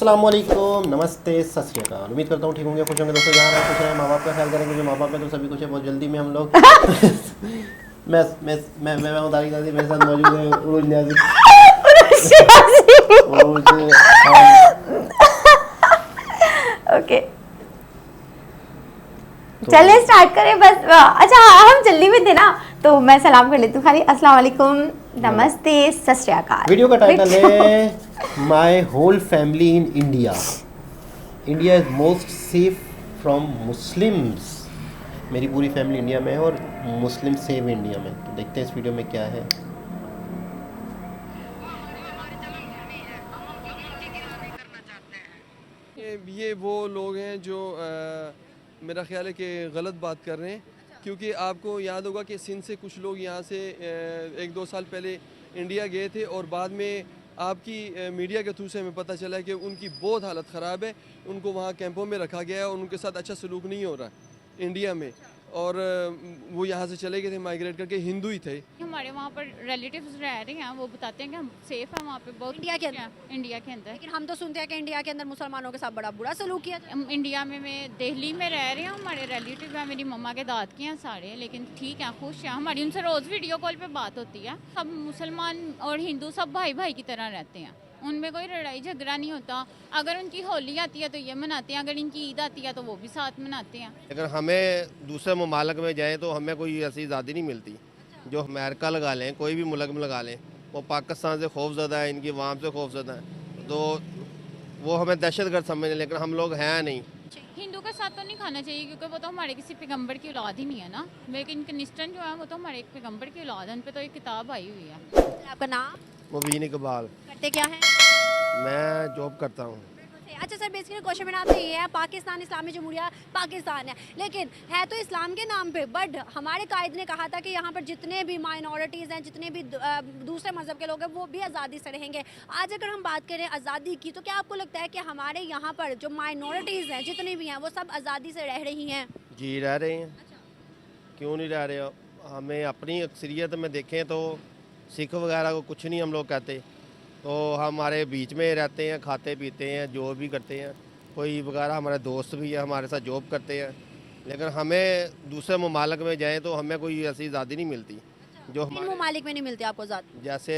अस्सलामुअलैकुम, नमस्ते, सत श्री अकाल। उम्मीद करता हूँ ठीक होंगे, खुश होंगे दोस्तों। जहाँ रहे खुश रहें, माँ बाप का ख्याल करेंगे। जो माँ बाप में तो सभी कुछ है, बहुत जल्दी में हम लोग मैं उदारी दादी मेरे साथ मौजूद है उर्ज न्याज़ी। ओके चले स्टार्ट करें बस। अच्छा हम जल्दी में थे ना, तो मैं सलाम कर लेती हूँ खाली। अस्सलाम वालेकुम, नमस्ते, सत श्री अकाल। वीडियो का टाइटल है my whole family in India, India is most safe from Muslims. मेरी पूरी फैमिली इंडिया में है और मुस्लिम सेव इंडिया में। तो देखते हैं इस वीडियो में क्या है। ये वो लोग हैं जो मेरा ख्याल है कि गलत बात कर रहे हैं, क्योंकि आपको याद होगा कि सिंध से कुछ लोग यहाँ से 1-2 साल पहले इंडिया गए थे और बाद में आपकी मीडिया के थ्रू से हमें पता चला है कि उनकी बहुत हालत ख़राब है। उनको वहाँ कैंपों में रखा गया है और उनके साथ अच्छा सलूक नहीं हो रहा इंडिया में। और वो यहाँ से चले गए थे माइग्रेट करके, हिंदू ही थे। हमारे वहाँ पर रिलेटिव्स रह रहे हैं, वो बताते हैं कि हम सेफ हैं वहाँ पे बहुत। इंडिया के अंदर? इंडिया के अंदर। लेकिन हम तो सुनते हैं कि इंडिया के अंदर मुसलमानों के साथ बड़ा बुरा सलूक किया जाता है। इंडिया में मैं दिल्ली में रह रही हूँ, हमारे रिलेटिव हैं, मेरी मम्मा के दाद के हैं सारे, लेकिन ठीक है, खुश हैं। हमारी उनसे रोज़ वीडियो कॉल पे बात होती है। सब मुसलमान और हिंदू सब भाई भाई की तरह रहते हैं, उनमें कोई लड़ाई झगड़ा नहीं होता। अगर उनकी होली आती है तो ये मनाते हैं, अगर इनकी ईद आती है तो वो भी साथ मनाते हैं। अगर हमें दूसरे ममालक में जाएँ तो हमें कोई ऐसी आज़ादी नहीं मिलती। जो अमेरिका लगा लें, कोई भी मुल्क में लगा लें, वो पाकिस्तान से खौफज़दा है, इनकी अवाम से खौफज़दा है, तो वो हमें दहशतगर्द समझें, लेकिन हम लोग हैं नहीं। हिंदू के साथ तो नहीं खाना चाहिए, क्योंकि वो तो हमारे किसी पैगंबर की औलाद ही नहीं है ना। लेकिन क्रिश्चियन जो है वो तो हमारे एक पैगंबर की औलाद है, उन पे तो एक किताब आई हुई है। आपका नाम? मुबीन इकबाल। करते क्या है? मैं जॉब करता हूँ। अच्छा सर, बेसिकली क्वेश्चन मेरा आपसे ये है, पाकिस्तान इस्लामी जमहूरिया पाकिस्तान है, लेकिन है तो इस्लाम के नाम पे, बट हमारे कायद ने कहा था कि यहाँ पर जितने भी माइनॉरिटीज़ हैं, जितने भी दूसरे मज़हब के लोग हैं, वो भी आज़ादी से रहेंगे। आज अगर हम बात करें आज़ादी की, तो क्या आपको लगता है कि हमारे यहाँ पर जो माइनॉरिटीज़ हैं जितनी भी हैं, वो सब आज़ादी से रह रही हैं? जी रह रहे हैं। क्यों नहीं रह रहे? हमें अपनी अक्सरियत में देखें तो सिख वगैरह को कुछ नहीं हम लोग कहते, तो हमारे बीच में रहते हैं, खाते पीते हैं, जो भी करते हैं। कोई वगैरह हमारे दोस्त भी है, हमारे साथ जॉब करते हैं, लेकिन हमें दूसरे ममालक में जाएँ तो हमें कोई ऐसी आज़ादी नहीं मिलती जो इन ममालिक में नहीं मिलती आपको आज़ादी? जैसे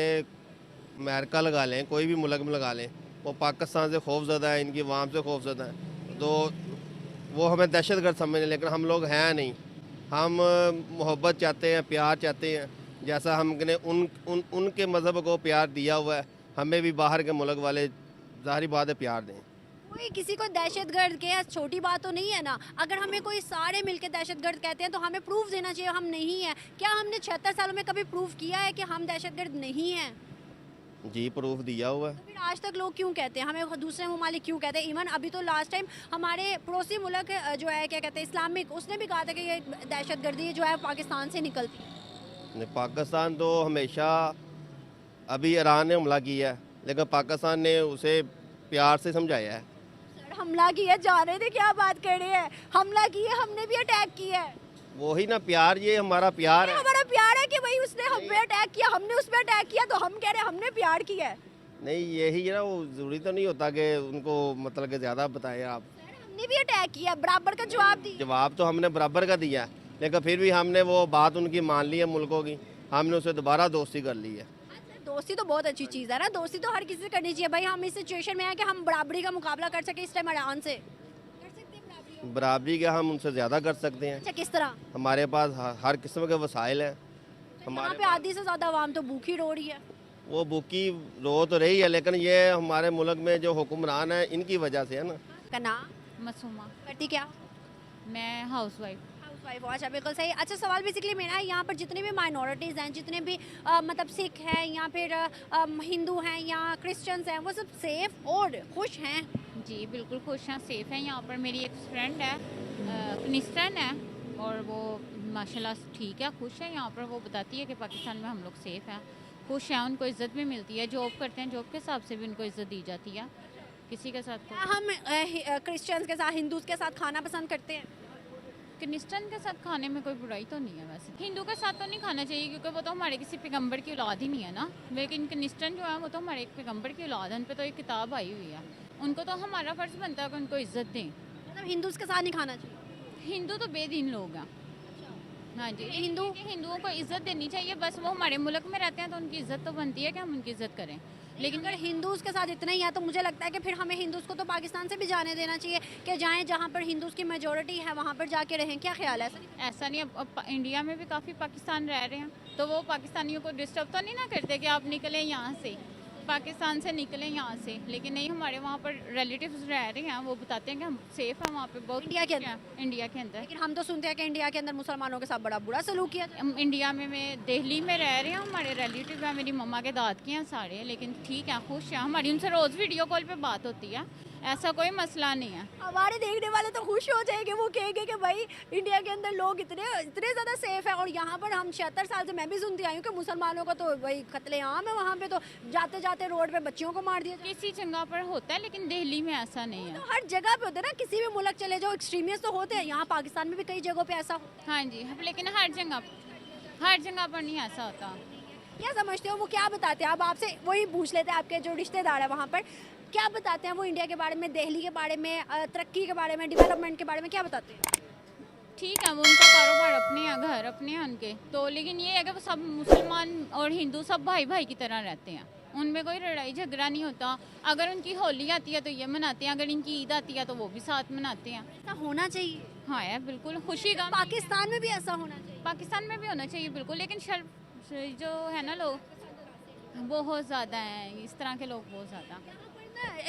अमेरिका लगा लें, कोई भी मुल्क में लगा लें, वो पाकिस्तान से खौफज़दा है, इनकी अवाम से खौफज़दा है, तो वो हमें दहशतगर्द समझें, लेकिन हम लोग हैं नहीं। हम मोहब्बत चाहते हैं, प्यार चाहते हैं, जैसा हमने उनके मज़हब को प्यार दिया हुआ है, हमें भी बाहर के मुल्क वाले ज़ाहिर बात है प्यार दें। कोई किसी को दहशतगर्द के छोटी बात तो नहीं है ना। अगर हमें कोई सारे मिलके दहशतगर्द कहते हैं तो हमें प्रूफ देना चाहिए हम नहीं है। क्या हमने 76 सालों में कभी प्रूफ किया है कि हम दहशतगर्द नहीं हैं? जी प्रूफ दिया हुआ है। तो फिर आज तक लोग क्यों कहते हैं, हमें दूसरे ममालिक क्यों कहते हैं? इवन अभी तो लास्ट टाइम हमारे पड़ोसी मुल्क जो है, क्या कहते हैं, इस्लामिक, उसने भी कहा था कि ये दहशतगर्दी जो है पाकिस्तान से निकलती है। पाकिस्तान तो हमेशा, अभी ईरान ने हमला किया है, लेकिन पाकिस्तान ने उसे प्यार से समझाया है। सर हमला किया, जा रहे थे, क्या बात कर रहे हैं? हमला किया, हमने भी अटैक किया है। वही ना प्यार, ये हमारा प्यार है। हमारा प्यार है कि भाई उसने हम पे अटैक किया, हमने उस पे अटैक किया, तो हम कह रहे हैं हमने प्यार किया है। नहीं यही है ना, वो ज़रूरी तो नहीं होता कि उनको मतलब कि ज़्यादा बताएं आप। हमने भी अटैक किया, बराबर का जवाब दिया। जवाब तो हमने बराबर का दिया, लेकिन फिर भी हमने वो बात उनकी मान ली है, मुल्कों की, हमने उसे दोबारा दोस्ती कर ली है। दोस्ती तो बहुत अच्छी चीज़ है ना, दोस्ती तो हर किसी से करनी चाहिए भाई। हम इस सिचुएशन में हैं कि हम बराबरी का मुकाबला कर सके इस टाइम ईरान से। कर सकते हैं बराबरी? बराबरी का हम उनसे ज़्यादा कर सकते हैं। अच्छा, किस तरह? हमारे पास हर किस्म के वसाइल हैं। यहाँ हमारे पे आधी से ज़्यादा आवाम तो भूखी रो रही है। वो भूखी रो तो रही है, लेकिन ये हमारे मुल्क में जो हुक्मरान है इनकी वजह से है ना। का नाम? मासूमा। करती क्या? मैं हाउसवाइफ। हाउसवाइफ। अच्छा, बिल्कुल सही। अच्छा, सवाल बेसिकली मेरा है, यहाँ पर जितने भी माइनॉरिटीज़ हैं, जितने भी मतलब सिख हैं या फिर हिंदू हैं या क्रिश्चियंस हैं, वो सब सेफ और खुश हैं? जी बिल्कुल खुश हैं, सेफ हैं। यहाँ पर मेरी एक फ्रेंड है, क्रिश्चियन है, और वो माशाल्लाह ठीक है, खुश है। यहाँ पर वो बताती है कि पाकिस्तान में हम लोग सेफ हैं, खुश हैं, उनको इज़्ज़त भी मिलती है, जॉब करते हैं, जॉब के हिसाब से भी उनको इज़्ज़त दी जाती है। किसी के साथ हम क्रिश्चियंस के साथ, हिंदूज़ के साथ खाना पसंद करते हैं? क्रिश्चियन के साथ खाने में कोई बुराई तो नहीं है। वैसे हिंदू के साथ तो नहीं खाना चाहिए, क्योंकि वो तो हमारे किसी पैगंबर की औलाद ही नहीं है ना। लेकिन क्रिश्चियन जो है वो तो हमारे एक पैगंबर की औलाद है, उन पे तो एक किताब आई हुई है। उनको तो हमारा फ़र्ज़ बनता है कि उनको इज़्ज़त दें। मतलब हिंदूज के साथ नहीं खाना चाहिए। हिंदू तो बेदीन लोग हैं। हाँ जी, हिंदुओं को इज़्ज़त देनी चाहिए, बस वो हमारे मुल्क में रहते हैं तो उनकी इज़्ज़त तो बनती है कि हम उनकी इज़्ज़त करें। लेकिन अगर हिंदूज के साथ इतना ही है तो मुझे लगता है कि फिर हमें हिंदूज को तो पाकिस्तान से भी जाने देना चाहिए, कि जाएं जहाँ पर हिंदूज की मेजोरिटी है वहाँ पर जाके रहें। क्या ख्याल है? ऐसा नहीं, अब इंडिया में भी काफ़ी पाकिस्तान रह रहे हैं, तो वो पाकिस्तानियों को डिस्टर्ब तो नहीं ना करते कि आप निकलें यहाँ से, पाकिस्तान से निकलें यहाँ से। लेकिन नहीं, हमारे वहाँ पर रिलेटिव्स रह रहे हैं, वो बताते हैं कि हम सेफ़ हैं वहाँ पे बहुत। इंडिया के अंदर? इंडिया के अंदर। लेकिन हम तो सुनते हैं कि इंडिया के अंदर मुसलमानों के साथ बड़ा बुरा सलूक किया जाता है। इंडिया में मैं दिल्ली में रह रही हूँ, हमारे रिलेटिव हैं, मेरी मम्मा के दाद के हैं सारे, लेकिन ठीक है, खुश हैं, हमारी उनसे रोज़ वीडियो कॉल पे बात होती है, ऐसा कोई मसला नहीं है। हमारे देखने वाले तो खुश हो जाएंगे, वो कहेंगे कि भाई इंडिया के अंदर लोग इतने इतने ज़्यादा सेफ है। और यहाँ पर हम 76 साल से मैं भी सुनती आई हूँ कि मुसलमानों का तो भाई कत्लेआम है, वहाँ पे तो जाते जाते रोड पे बच्चियों को मार दिया जाता है। किसी जगह पर होता है, लेकिन दिल्ली में ऐसा नहीं है। तो हर जगह पे होता है ना, किसी भी मुल्क चले जाओ एक्सट्रीमिस्ट तो होते हैं। यहाँ पाकिस्तान में भी कई जगहों पे ऐसा होता हाँ जी, लेकिन हर जगह पर नहीं ऐसा होता। है। क्या समझते हो वो क्या बताते हैं? अब आपसे वही पूछ लेते हैं, आपके जो रिश्तेदार है वहाँ पर क्या बताते हैं वो इंडिया के बारे में, दिल्ली के बारे में, तरक्की के बारे में, डेवलपमेंट के बारे में क्या बताते हैं? ठीक है, वो उनका कारोबार अपने हैं, घर अपने हैं उनके, तो लेकिन ये है कि वो सब मुसलमान और हिंदू सब भाई भाई की तरह रहते हैं, उनमें कोई लड़ाई झगड़ा नहीं होता। अगर उनकी होली आती है तो ये मनाते हैं, अगर इनकी ईद आती है तो वो भी साथ मनाते हैं। ऐसा होना चाहिए। हाँ है, बिल्कुल खुशी का। पाकिस्तान में भी ऐसा होना चाहिए। पाकिस्तान में भी होना चाहिए बिल्कुल, लेकिन शर्म जो है ना, लोग बहुत ज़्यादा हैं, इस तरह के लोग बहुत ज़्यादा।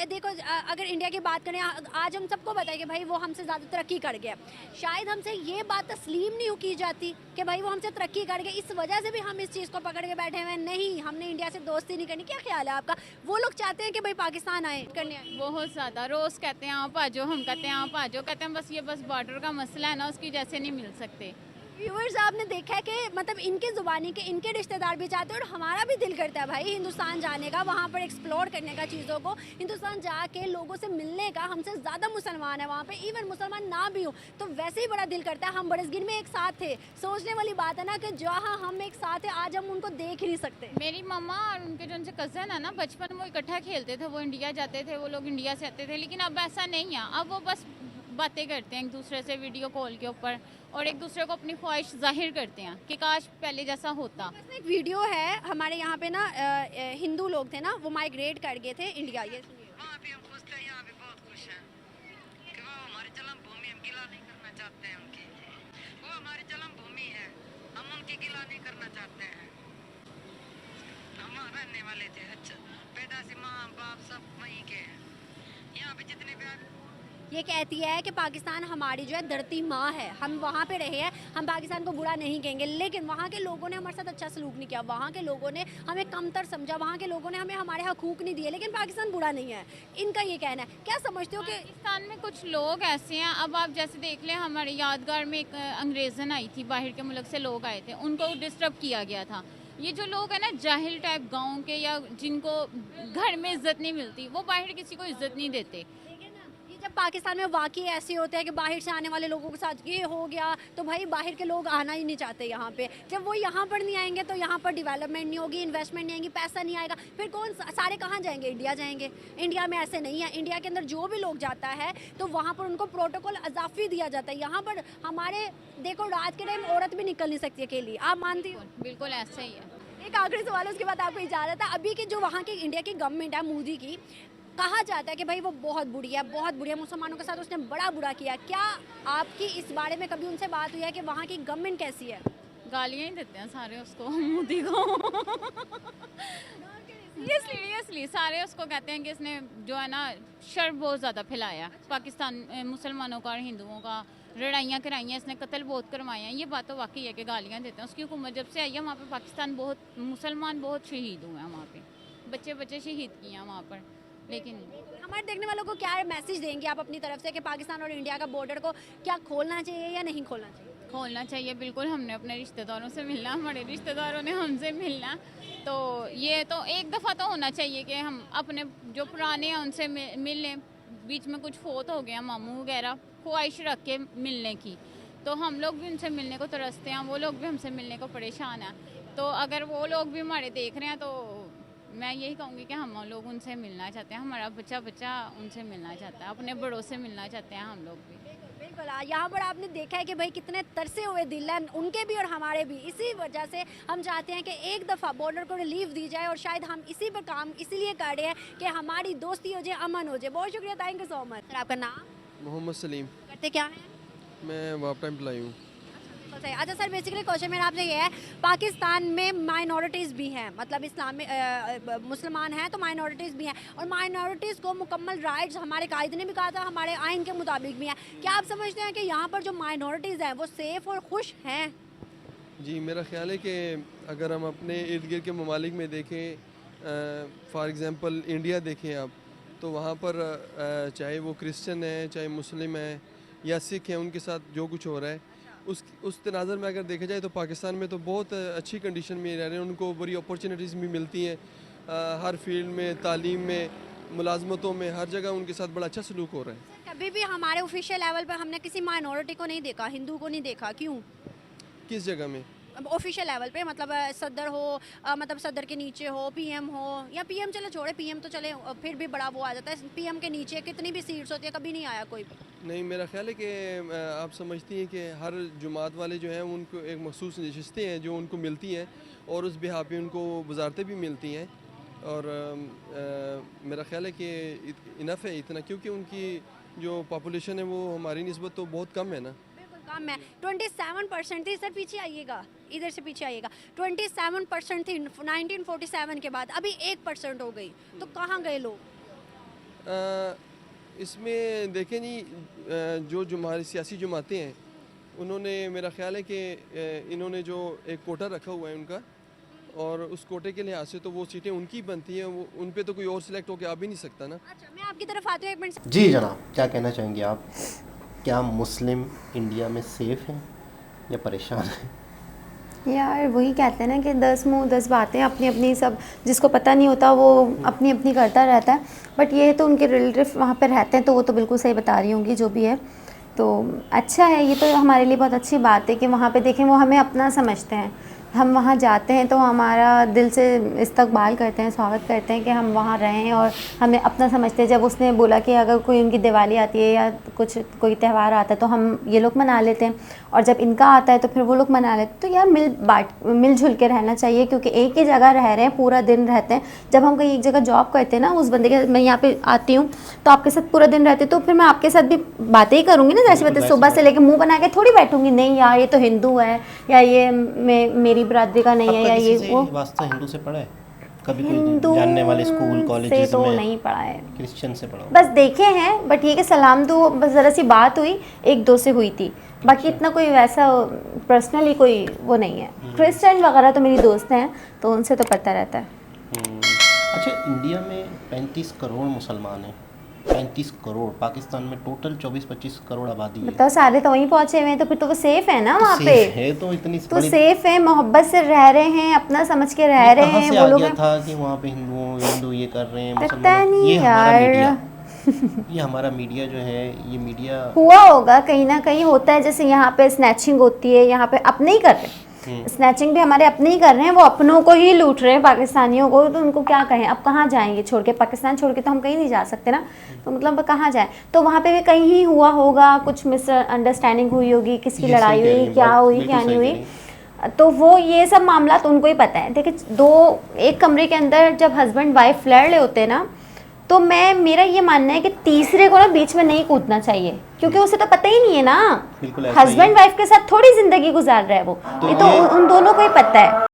देखो अगर इंडिया की बात करें, आज हम सबको पता है कि भाई वो हमसे ज़्यादा तरक्की कर गया। शायद हमसे ये बात तस्लीम नहीं की जाती कि भाई वो हमसे तरक्की कर गया, इस वजह से भी हम इस चीज़ को पकड़ के बैठे हुए हैं। नहीं, हमने इंडिया से दोस्ती नहीं करनी। क्या ख्याल है आपका? वो लोग चाहते हैं कि भाई पाकिस्तान आए करने आए। बहुत ज़्यादा रोज़ कहते हैं आप आ जाओ, हम कहते हैं आप आ जाओ, कहते हैं बस बॉर्डर का मसला है ना, उसकी जैसे नहीं मिल सकते। व्यूअर्स, आपने देखा है कि मतलब इनके ज़ुबानी के इनके रिश्तेदार भी चाहते हैं और हमारा भी दिल करता है भाई हिंदुस्तान जाने का, वहाँ पर एक्सप्लोर करने का, चीज़ों को हिंदुस्तान जाके लोगों से मिलने का। हमसे ज़्यादा मुसलमान है वहाँ पे, इवन मुसलमान ना भी हो तो वैसे ही बड़ा दिल करता है। हम बरसगीर में एक साथ थे, सोचने वाली बात है ना कि जहाँ हम एक साथ है आज हम उनको देख ही नहीं सकते। मेरी मम्मा और उनके जो उनसे कज़न है ना, बचपन में वो इकट्ठा खेलते थे, वो इंडिया जाते थे, वो लोग इंडिया से आते थे, लेकिन अब ऐसा नहीं है। अब वो बस बातें करते हैं एक दूसरे से वीडियो कॉल के ऊपर, और एक दूसरे को अपनी ख्वाहिश जाहिर करते हैं कि काश पहले जैसा होता। एक वीडियो है हमारे यहाँ पे ना, हिंदू लोग थे ना, वो माइग्रेट कर गए थे इंडिया। ये वहाँ भी हम खुश थे, यहाँ भी बहुत खुश हैं कि वो हमारी जन्म भूमि, हम गिला नहीं करना चाहते हैं उनकी। वो हमारी जन्म भूमि है, हम उनकी गिला नहीं करना चाहते हैं। हम वहाँ रहने वाले थे, अच्छा पैदाशी माँ बाप सब वहीं के हैं। यहाँ पे जितने भी ये कहती है कि पाकिस्तान हमारी जो है धरती माँ है, हम वहाँ पे रहे हैं, हम पाकिस्तान को बुरा नहीं कहेंगे, लेकिन वहाँ के लोगों ने हमारे साथ अच्छा सलूक नहीं किया, वहाँ के लोगों ने हमें कमतर समझा, वहाँ के लोगों ने हमें हमारे हकूक नहीं दिए, लेकिन पाकिस्तान बुरा नहीं है, इनका ये कहना है। क्या समझते हो कि पाकिस्तान में कुछ लोग ऐसे हैं, अब आप जैसे देख लें, हमारे यादगार में एक अंग्रेज़न आई थी, बाहर के मुल्क से लोग आए थे, उनको डिस्टर्ब किया गया था। ये जो लोग हैं ना, जाहिल टाइप गाँव के, या जिनको घर में इज्जत नहीं मिलती, वो बाहर किसी को इज्जत नहीं देते। जब पाकिस्तान में वाकई ऐसे होते हैं कि बाहर से आने वाले लोगों के साथ ये हो गया, तो भाई बाहर के लोग आना ही नहीं चाहते यहाँ पे। जब वो यहाँ पर नहीं आएंगे तो यहाँ पर डेवलपमेंट नहीं होगी, इन्वेस्टमेंट नहीं आएगी, पैसा नहीं आएगा, फिर कौन सारे कहाँ जाएंगे? इंडिया जाएंगे। इंडिया में ऐसे नहीं है, इंडिया के अंदर जो भी लोग जाता है तो वहाँ पर उनको प्रोटोकॉल अजाफी दिया जाता है। यहाँ पर हमारे देखो, रात के टाइम औरत भी निकल नहीं सकती अकेली, आप मानती हो? बिल्कुल ऐसा ही है। एक आखिरी सवाल, उसके बाद आपको इजाज़त है। अभी की जो वहाँ की इंडिया की गवर्नमेंट है, मोदी की, कहा जाता है कि भाई वो बहुत बुरी है, बहुत बुरी है, मुसलमानों के साथ उसने बड़ा बुरा किया। क्या आपकी इस बारे में कभी उनसे बात हुई है कि वहाँ की गवर्नमेंट कैसी है? गालियाँ ही देते हैं सारे उसको, मोदी को। सीरियसली सारे उसको कहते हैं कि इसने जो है ना शर बहुत ज़्यादा फैलाया पाकिस्तान, मुसलमानों का और हिंदुओं का, लड़ाइयाँ कराई हैं इसने, कत्ल बहुत करवाए हैं। ये बात तो वाकई है कि गालियाँ देते हैं। उसकी हुकूमत जब से आई है वहाँ पे पाकिस्तान बहुत, मुसलमान बहुत शहीद हुए हैं वहाँ पे, बच्चे शहीद किए हैं वहाँ पर। लेकिन हमारे देखने वालों को क्या मैसेज देंगे आप अपनी तरफ से कि पाकिस्तान और इंडिया का बॉर्डर को क्या खोलना चाहिए या नहीं खोलना चाहिए? खोलना चाहिए बिल्कुल। हमने अपने रिश्तेदारों से मिलना, हमारे रिश्तेदारों ने हमसे मिलना, तो ये तो एक दफ़ा तो होना चाहिए कि हम अपने जो पुराने हैं उनसे मिल लें। बीच में कुछ फोत हो गया, मामू वगैरह, ख्वाहिश रख के मिलने की, तो हम लोग भी उनसे मिलने को तरसते हैं, वो लोग भी हमसे मिलने को परेशान हैं। तो अगर वो लोग भी हमारे देख रहे हैं तो मैं यही कहूँगी कि हम लोग उनसे मिलना चाहते हैं, हमारा बच्चा बच्चा उनसे मिलना चाहता है, अपने बड़ों से मिलना चाहते हैं हम लोग भी। बिल्कुल यहाँ पर आपने देखा है कि भाई कितने तरसे हुए दिल हैं उनके भी और हमारे भी। इसी वजह से हम चाहते हैं कि एक दफ़ा बॉर्डर को रिलीफ दी जाए और शायद हम इसी पर काम इसीलिए कर रहे हैं कि हमारी दोस्ती हो जाए, अमन हो जाए। बहुत शुक्रिया, thank you so much. Sir आपका नाम? मोहम्मद सलीम। करते क्या हैं? मैं वापटा एम्प्लॉई हूँ। अच्छा सर, बेसिकली क्वेश्चन मेरा आपसे ये है, पाकिस्तान में माइनॉरिटीज़ भी हैं, मतलब इस्लाम में मुसलमान हैं तो माइनॉरिटीज़ भी हैं, और माइनॉरिटीज़ को मुकम्मल राइट्स हमारे कायद ने भी कहा था, हमारे आइन के मुताबिक भी हैं। क्या आप समझते हैं कि यहाँ पर जो माइनॉरिटीज़ हैं वो सेफ़ और खुश हैं? जी, मेरा ख्याल है कि अगर हम अपने इर्द गिर्द के ममालिक में देखें, फॉर एग्ज़ाम्पल इंडिया देखें आप, तो वहाँ पर चाहे वो क्रिश्चियन है, चाहे मुस्लिम है या सिख हैं, उनके साथ जो कुछ हो रहा है उस तनाज़र में अगर देखा जाए तो पाकिस्तान में तो बहुत अच्छी कंडीशन में रह रहे हैं, उनको बड़ी अपॉर्चुनिटीज़ भी मिलती हैं हर फील्ड में, तालीम में, मुलाजमतों में, हर जगह उनके साथ बड़ा अच्छा सलूक हो रहा है। कभी भी हमारे ऑफिशियल लेवल पर हमने किसी माइनॉरिटी को नहीं देखा, हिंदू को नहीं देखा, क्यों? किस जगह में? ऑफिशियल लेवल पे, मतलब सदर हो, मतलब सदर के नीचे हो, पीएम हो, या पीएम चले छोड़े, पीएम तो चले फिर भी बड़ा वो आ जाता है, पीएम के नीचे कितनी भी सीट्स होती है, कभी नहीं आया कोई भी। नहीं, मेरा ख्याल है कि आप समझती हैं कि हर जुमात वाले जो हैं उनको एक मखसूस नशिस्तें हैं जो उनको मिलती हैं और उस बिहा पे उनको वजारतें भी मिलती हैं, और मेरा ख्याल है कि इनफ है इतना, क्योंकि उनकी जो पॉपुलेशन है वो हमारी निस्बत तो बहुत कम है ना। कम है, 27% थी। सर पीछे आइएगा, इधर से पीछे आइएगा। 27% थी 1947 के बाद, अभी 1% हो गई, तो कहाँ गए लोग? इसमें देखें जी, जो हमारी सियासी जमातें हैं उन्होंने, मेरा ख्याल है कि इन्होंने जो एक कोटा रखा हुआ है उनका, और उस कोटे के लिहाज से तो वो सीटें उनकी बनती हैं, वो उन पे तो कोई और सिलेक्ट होकर आ भी नहीं सकता ना। अच्छा, मैं आपकी तरफ आती हूँ, एक मिनट। जी जनाब, क्या कहना चाहेंगे आप? क्या मुस्लिम इंडिया में सेफ़ हैं या परेशान हैं? यार वही कहते हैं ना कि 10 मुँह 10 बातें, अपनी अपनी, सब जिसको पता नहीं होता वो अपनी अपनी करता रहता है। बट ये तो उनके रिलेटिव वहाँ पर रहते हैं तो वो तो बिल्कुल सही बता रही होंगी जो भी है, तो अच्छा है। ये तो हमारे लिए बहुत अच्छी बात है कि वहाँ पे देखें वो हमें अपना समझते हैं, हम वहाँ जाते हैं तो हमारा दिल से इस्तकबाल करते हैं, स्वागत करते हैं कि हम वहाँ रहें और हमें अपना समझते हैं। जब उसने बोला कि अगर कोई उनकी दिवाली आती है या कुछ कोई त्यौहार आता है तो हम ये लोग मना लेते हैं, और जब इनका आता है तो फिर वो लोग मना लेते हैं। तो यार मिलजुल के रहना चाहिए, क्योंकि एक ही जगह रह रहे हैं, पूरा दिन रहते हैं। जब हम कहीं एक जगह जॉब करते हैं ना, उस बंदे के, मैं यहाँ पे आती हूँ तो आपके साथ पूरा दिन रहती, तो फिर मैं आपके साथ भी बातें ही करूँगी ना, जैसे बातें सुबह से लेकर मुँह बना के थोड़ी बैठूँगी, नहीं यार ये तो हिंदू है या ये मेरी बरादरी का नहीं है या ये वो। वास्ता हिंदू से पढ़ा है कभी? कोई जानने वाले स्कूल कॉलेज तो में नहीं पढ़ा है, क्रिश्चियन से पढ़ा? बस देखे हैं, बट ये कि सलाम तो बस ज़रा सी बात हुई, 1-2 से हुई थी, बाकी इतना कोई वैसा पर्सनली कोई वो नहीं है। क्रिश्चियन वगैरह तो मेरी दोस्त हैं तो उनसे तो पता रहता है। अच्छा, इंडिया में 35 करोड़ मुसलमान हैं, 35 करोड़। पाकिस्तान में टोटल 24-25 करोड़ आबादी है। बताओ, सारे तो वहीं पहुंचे हुए हैं, तो फिर तो वो सेफ है ना वहाँ पे? है तो इतनी तो सेफ है, मोहब्बत से रह रहे हैं, अपना समझ के रह रहे हैं। वो लोग था कि वहाँ पे हिंदू ये कर रहे हैं, पता नहीं ये हमारा मीडिया जो है, ये मीडिया हुआ होगा कहीं ना कहीं होता है। जैसे यहाँ पे स्नैचिंग होती है, यहाँ पे अपने ही कर रहे हैं, स्नैचिंग भी हमारे अपने ही कर रहे हैं, वो अपनों को ही लूट रहे हैं पाकिस्तानियों को, तो उनको क्या कहें? अब कहाँ जाएंगे छोड़ के? पाकिस्तान छोड़ के तो हम कहीं नहीं जा सकते ना, तो मतलब कहाँ जाए? तो वहाँ पे भी कहीं ही हुआ होगा, कुछ मिसअंडरस्टैंडिंग हुई होगी, किसकी लड़ाई हुई, क्या हुई क्या नहीं हुई, तो वो ये सब मामला तो उनको ही पता है। देखिए, एक कमरे के अंदर जब हस्बैंड वाइफ लड़ रहे होते हैं ना, तो मेरा ये मानना है कि तीसरे को ना बीच में नहीं कूदना चाहिए, क्योंकि उसे तो पता ही नहीं है ना, हस्बैंड वाइफ के साथ थोड़ी जिंदगी गुजार रहा है वो, ये तो उन दोनों को ही पता है।